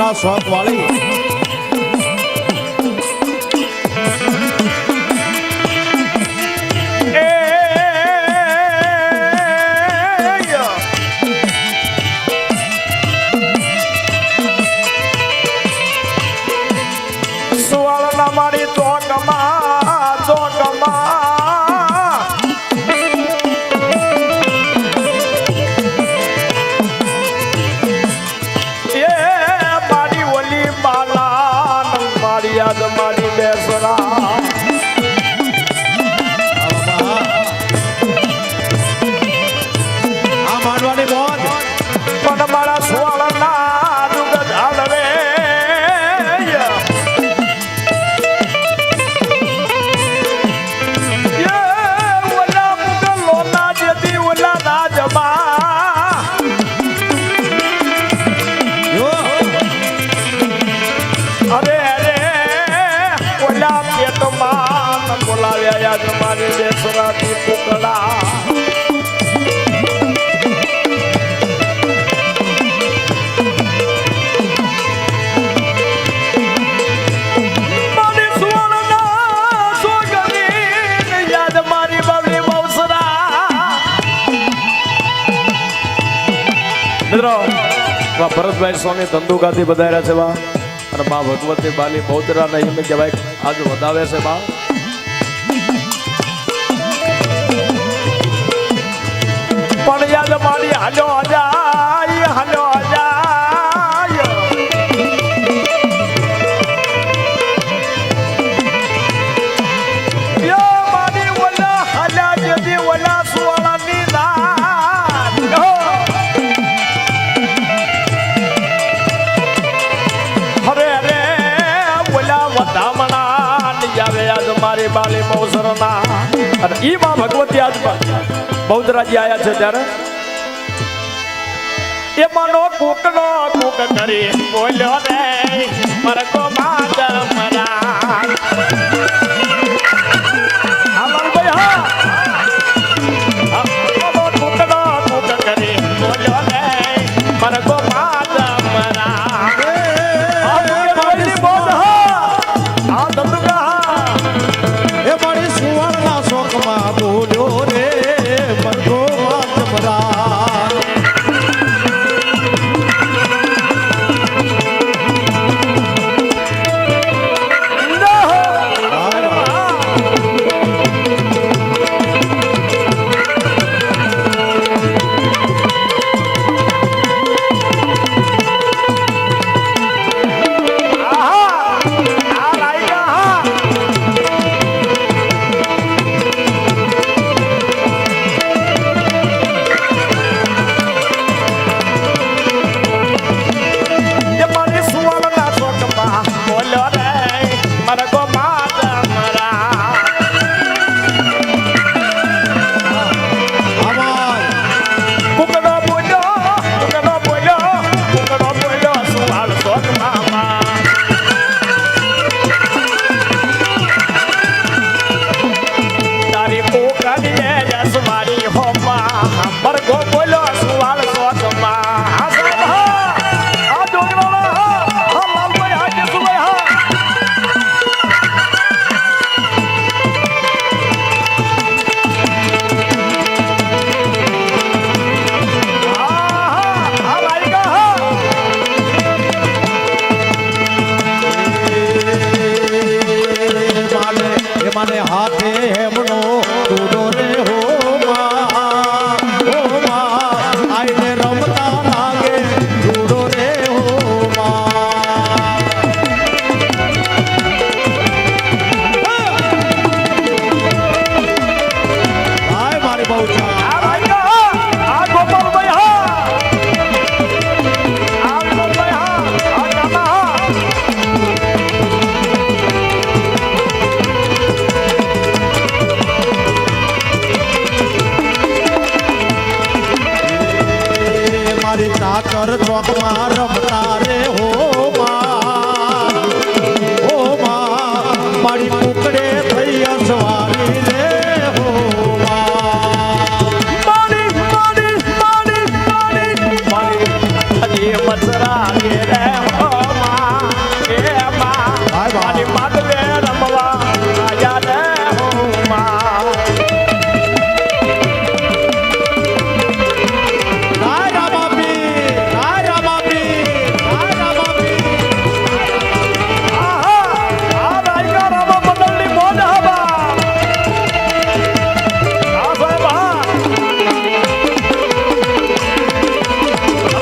સુવર્ણના શોખ વાળી સુવર્ણ મારી ચોકમાં યાદ મારી બેસરા આ માંડવાની મોજ પણ મારા સુવર્ણના જુગત હાલવે ઓલા મુગલોના જેથી ઓલા રાજમાં અરે બોલાવ્યા યાદ મારી બેસરાથી કુકડા મારી સુવર્ણના સોગંદી યાદ મારી બાબલી બહુસરા મિત્રો ભરતભાઈ સોની ધંધુકાથી બધાર્યા છે બા અને મા ભગવતી બાલી બૌદ્ધરા નહીં મેં કહેવાય આજ વધાવે છે બા પણ યાદ મારી હાલો અજાય મારી ઓલા હાલ્યા જેથી ઓલા સુવર્ણની રાત હરે ઓલા વધામણા આવે યાદ મારી બાલી મૌસરના અને ઈ માં ભગવતી આજ બૌદ્ધરાજી આયા છે ત્યારે એ મનો કુક કરી બોલ્યો રે મરકો માત મરા આમલ ભાઈ હા મનો કુક કરી બોલ્યો રે મરકો માત મરા આ ભાઈ બોલ હા આ ધંધુકા એ મારી સુવર્ણના શોખમાં બોલ્યો રે મરઘો માત મરા મને હાથે હેમનો દૂધો રે હો માં આઈને રમતા લાગે દૂધો રે હો માં મારી બહુ ચાચર ચોકમાં રમતા રે હો માં મારી કુકડે થઈ અસવારી રે હો મારી